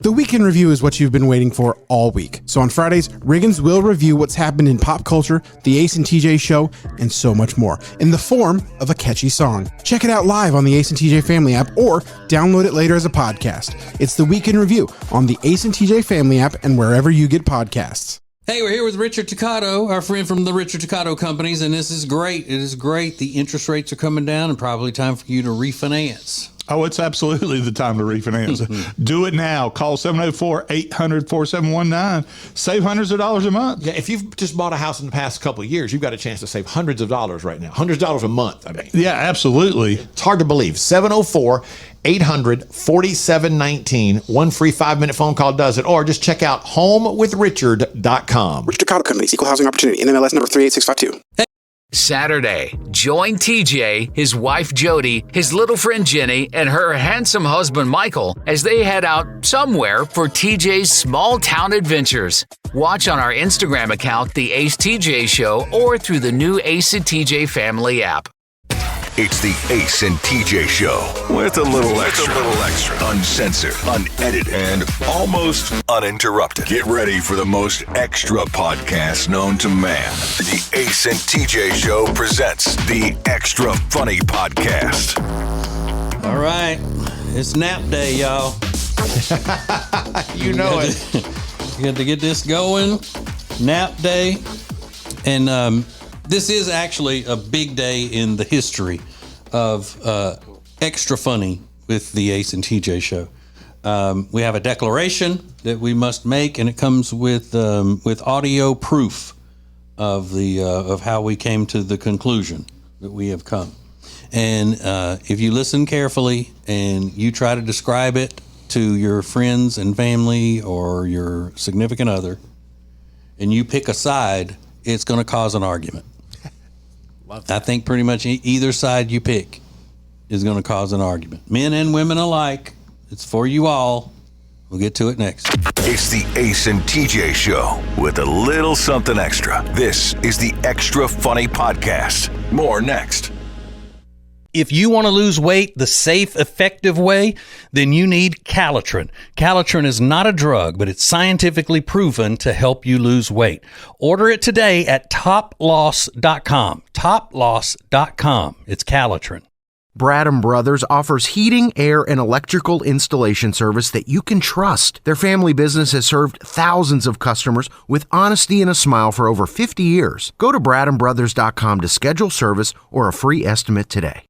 The Weekend Review is what you've been waiting for all week. So on Fridays, Riggins will review what's happened in pop culture, the Ace and TJ show, and so much more in the form of a catchy song. Check it out live on the Ace and TJ Family app or download it later as a podcast. It's The Weekend Review on the Ace and TJ Family app and wherever you get podcasts. Hey, we're here with Richard Toccato, our friend from the Richard Toccato Companies, and this is great. It is great. The interest rates are coming down and probably time for you to refinance. Oh, it's absolutely the time to refinance. Do it now. Call 704-800-4719. Save hundreds of dollars a month. Yeah, if you've just bought a house in the past couple of years, you've got a chance to save hundreds of dollars right now. Hundreds of dollars a month, I mean. Yeah, absolutely. It's hard to believe. 704-800-4719. One free 5-minute phone call does it. Or just check out homewithrichard.com. Richard Toccato Companies, Equal Housing Opportunity, NMLS number 38652. Saturday, join TJ, his wife Jody, his little friend Jenny, and her handsome husband Michael as they head out somewhere for TJ's small town adventures. Watch on our Instagram account, The Ace TJ Show, or through the new Ace and TJ Family app. It's the Ace and TJ Show with a little extra. Uncensored, unedited, and almost uninterrupted. Get ready for the most extra podcast known to man. The Ace and TJ Show presents the Extra Funny Podcast. All right. It's nap day, y'all. You know it. You got to get this going. Nap day. And this is actually a big day in the history of Extra Funny with the Ace and TJ Show. We have a declaration that we must make, and it comes with audio proof of of how we came to the conclusion that we have come. And if you listen carefully and you try to describe it to your friends and family or your significant other, and you pick a side, it's going to cause an argument. I think pretty much either side you pick is going to cause an argument. Men and women alike. It's for you all. We'll get to it next. It's the Ace and TJ Show with a little something extra. This is the Extra Funny Podcast. More next. If you want to lose weight the safe, effective way, then you need Calitrin. Calitrin is not a drug, but it's scientifically proven to help you lose weight. Order it today at toploss.com. Toploss.com. It's Calitrin. Bradham Brothers offers heating, air, and electrical installation service that you can trust. Their family business has served thousands of customers with honesty and a smile for over 50 years. Go to bradhambrothers.com to schedule service or a free estimate today.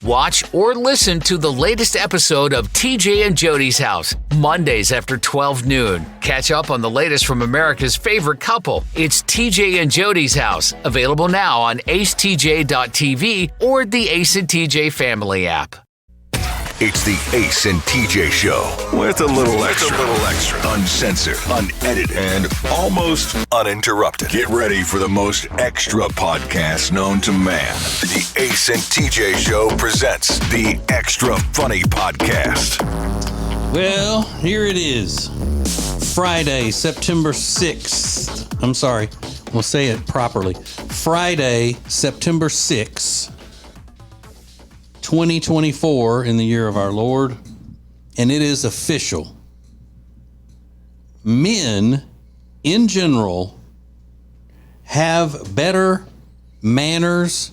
Watch or listen to the latest episode of TJ and Jody's House, Mondays after 12 noon. Catch up on the latest from America's favorite couple. It's TJ and Jody's House, available now on acetj.tv or the Ace and TJ Family app. It's the Ace and TJ Show with a little extra. Uncensored, unedited, and almost uninterrupted. Get ready for the most extra podcast known to man. The Ace and TJ Show presents the Extra Funny Podcast. Well, here it is. Friday, September 6th. I'm sorry. We'll say it properly. Friday, September 6th. 2024 in the year of our Lord, and it is official. Men in general have better manners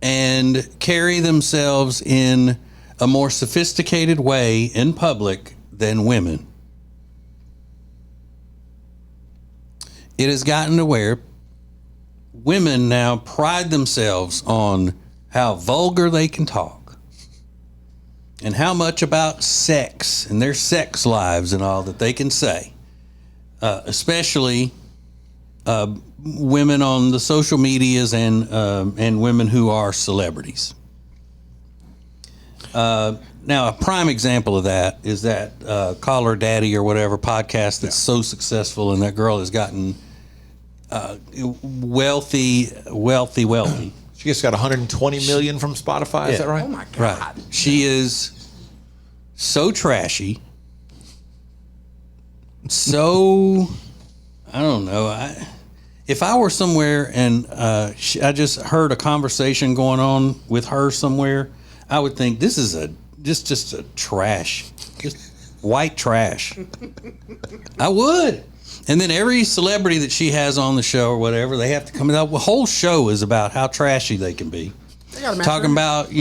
and carry themselves in a more sophisticated way in public than women. It has gotten to where women now pride themselves on how vulgar they can talk and how much about sex and their sex lives and all that they can say, especially women on the social medias and women who are celebrities. Now, a prime example of that is that Call Her Daddy or whatever podcast that's so successful, and that girl has gotten wealthy. She just got 120 million from Spotify. Is that right? Oh my God. Right. She is so trashy. So, I don't know. If I were somewhere and I just heard a conversation going on with her somewhere, I would think this is just a trash. white trash. I would. And then every celebrity that she has on the show or whatever, they have to come out. The whole show is about how trashy they can be. Talking about,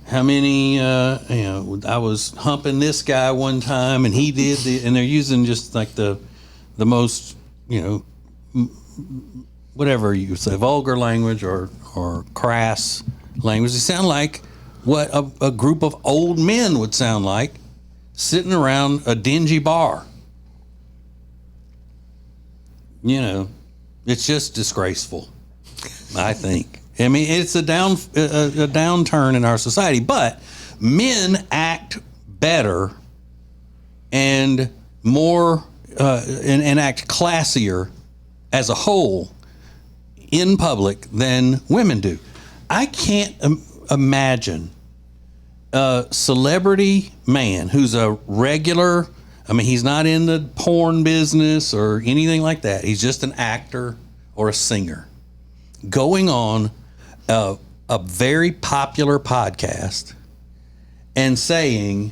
how many, I was humping this guy one time and he did and they're using just like the most, whatever you say, vulgar language or crass language. They sound like what a group of old men would sound like sitting around a dingy bar. It's just disgraceful, I think. I mean, it's a downturn in our society, but men act better and more and act classier as a whole in public than women do. I can't imagine a celebrity man who's a regular. I mean, he's not in the porn business or anything like that. He's just an actor or a singer going on a very popular podcast and saying,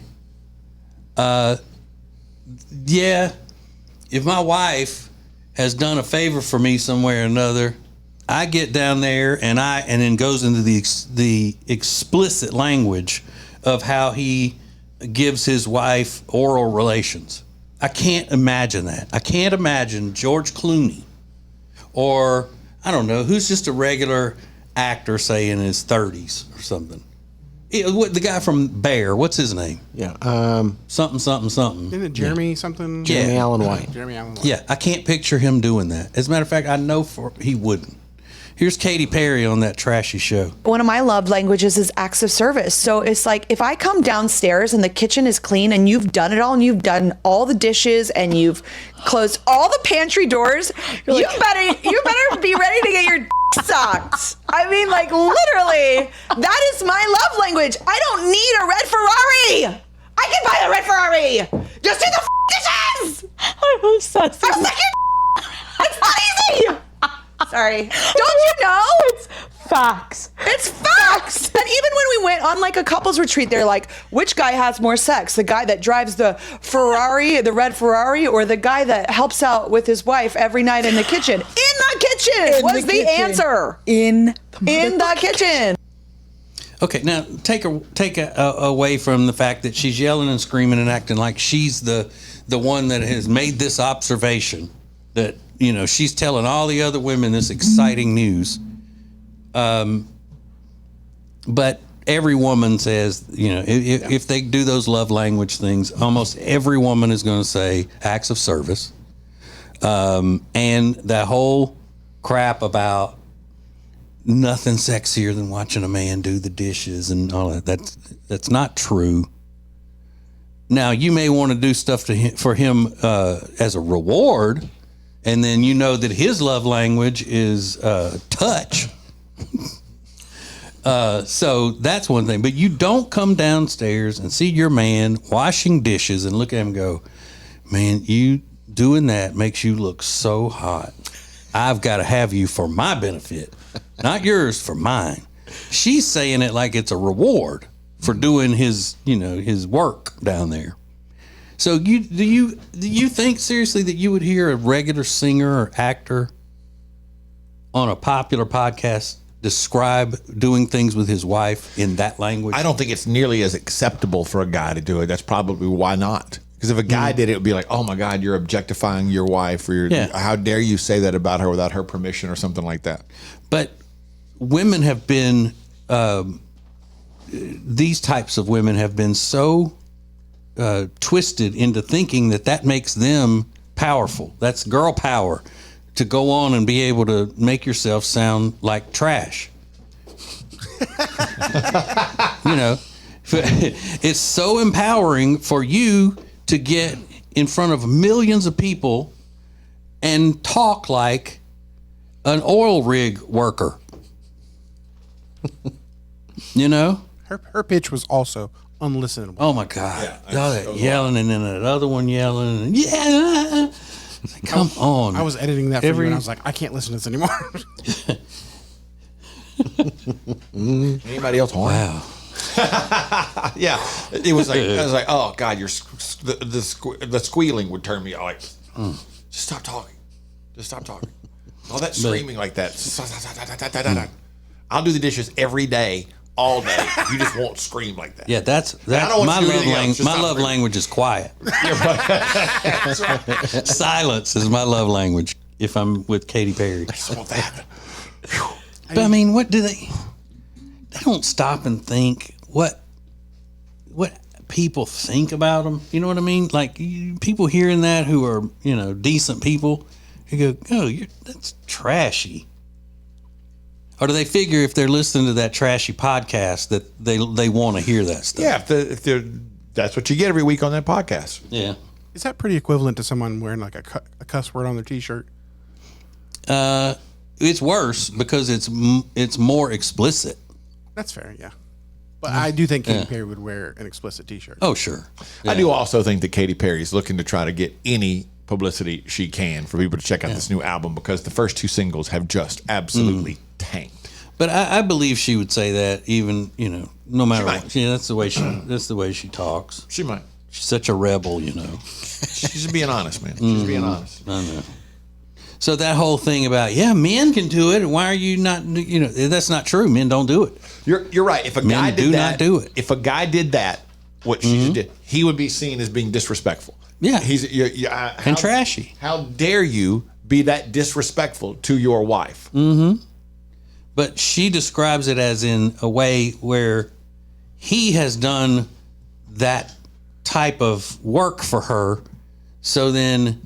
if my wife has done a favor for me somewhere or another, I get down there and then goes into the explicit language of how he gives his wife oral relations. I can't imagine that. I can't imagine George Clooney or, I don't know, who's just a regular actor, say in his 30s or something. The guy from Bear, what's his name? Yeah. Something. Isn't it Jeremy something? Jeremy Allen White. Jeremy Allen White. Yeah, I can't picture him doing that. As a matter of fact, I know he wouldn't. Here's Katy Perry on that trashy show. One of my love languages is acts of service. So it's like if I come downstairs and the kitchen is clean and you've done it all and you've done all the dishes and you've closed all the pantry doors, you better be ready to get your sucked. I mean, like literally, that is my love language. I don't need a red Ferrari. I can buy a red Ferrari. Just do the dishes. I'm obsessed. I'm like, it's not easy. Sorry. Don't you know? It's facts. It's facts. And even when we went on like a couples retreat, they're like, which guy has more sex? The guy that drives the Ferrari, the red Ferrari, or the guy that helps out with his wife every night in the kitchen? In the kitchen was the answer. In the kitchen. Okay, now take away from the fact that she's yelling and screaming and acting like she's the one that has made this observation that she's telling all the other women this exciting news. But every woman says, if they do those love language things, almost every woman is going to say acts of service. And that whole crap about nothing sexier than watching a man do the dishes and all that's not true. Now, you may want to do stuff for him as a reward, and then that his love language is touch. So that's one thing. But you don't come downstairs and see your man washing dishes and look at him and go, man, you doing that makes you look so hot. I've got to have you for my benefit, not yours, for mine. She's saying it like it's a reward for doing his work down there. So do you think seriously that you would hear a regular singer or actor on a popular podcast describe doing things with his wife in that language? I don't think it's nearly as acceptable for a guy to do it. That's probably why not. Because if a guy did it, it would be like, oh my God, you're objectifying your wife, or how dare you say that about her without her permission or something like that. But women have been, these types of women have been so twisted into thinking that makes them powerful. That's girl power, to go on and be able to make yourself sound like trash. It's so empowering for you to get in front of millions of people and talk like an oil rig worker. Her pitch was also unlistenable. Oh my God! Yelling and then that other one yelling. And come on! I was editing that for you, and I was like, I can't listen to this anymore. Anybody else? Wow. Yeah, it was like I was like, oh God, the squealing would turn me like, just stop talking, all that screaming like that. I'll do the dishes every day, all day. You just won't scream like that. Yeah, that's my love language. My love language is quiet. That's right. Silence is my love language. If I'm with Katy Perry, I just want that. but I mean, what do they? They don't stop and think what people think about them. You know what I mean? Like people hearing that who are decent people, who go, "Oh, that's trashy." Or do they figure if they're listening to that trashy podcast that they want to hear that stuff? Yeah, if they're that's what you get every week on that podcast. Yeah. Is that pretty equivalent to someone wearing like a cuss word on their T-shirt? It's worse because it's more explicit. That's fair, yeah. But I do think Katy Perry would wear an explicit T-shirt. Oh, sure. Yeah. I do also think that Katy Perry is looking to try to get any publicity she can for people to check out this new album because the first 2 singles have just absolutely tanked. But I believe she would say that even no matter what. Yeah, that's the way she talks. She might. She's such a rebel, She's just being honest, man. She's being honest. I know. So that whole thing about men can do it, why are you not? That's not true. Men don't do it. You're right. If a guy did that, not do it. If a guy did that, what she just did, he would be seen as being disrespectful. Yeah, and trashy. How dare you be that disrespectful to your wife? Mm-hmm. But she describes it as in a way where he has done that type of work for her. So then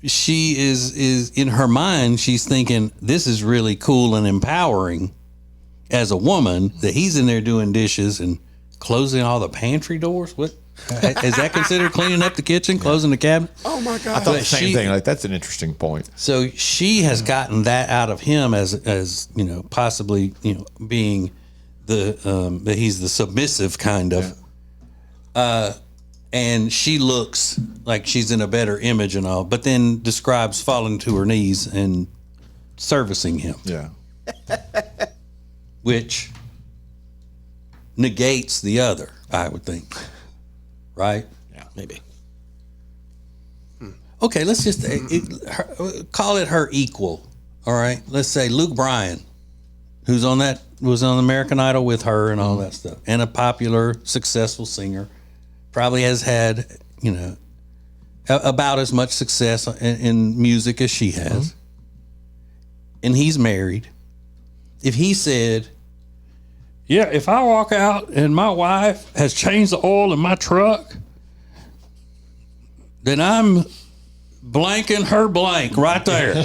she is in her mind, she's thinking this is really cool and empowering as a woman that he's in there doing dishes and closing all the pantry doors. What is that considered cleaning up the kitchen, closing the cabinet? Oh my God! I thought the same thing. Like that's an interesting point. So she has gotten that out of him as possibly being that he's the submissive kind of. And she looks like she's in a better image and all, but then describes falling to her knees and servicing him. Yeah. Which negates the other, I would think. Right? Yeah. Maybe. Okay, let's just call it her equal. All right? Let's say Luke Bryan, was on American Idol with her and all that stuff, and a popular, successful singer. Probably has had, about as much success in music as she has. And he's married. If he said, yeah, if I walk out and my wife has changed the oil in my truck, then I'm blanking her blank right there.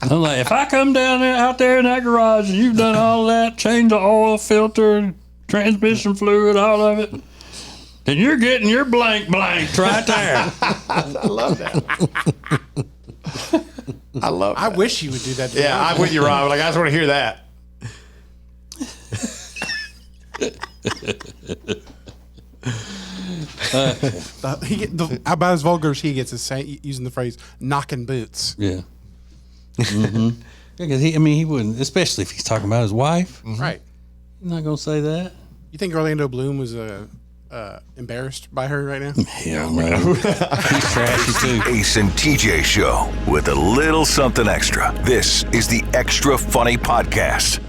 I'm like, if I come down there, out there in that garage and you've done all that, changed the oil filter, transmission fluid, all of it, then you're getting your blanked right there. I love that. I love that. I wish you would do that. Yeah, I'm with you, Rob. Like, I just want to hear that. About as vulgar as he gets is using the phrase "knocking boots." Yeah. Mm-hmm. Because he wouldn't, especially if he's talking about his wife. Mm-hmm. Right. He's not gonna say that. You think Orlando Bloom was embarrassed by her right now? Hell no. He's trashy too. Ace and TJ Show with a little something extra. This is the Extra Funny Podcast.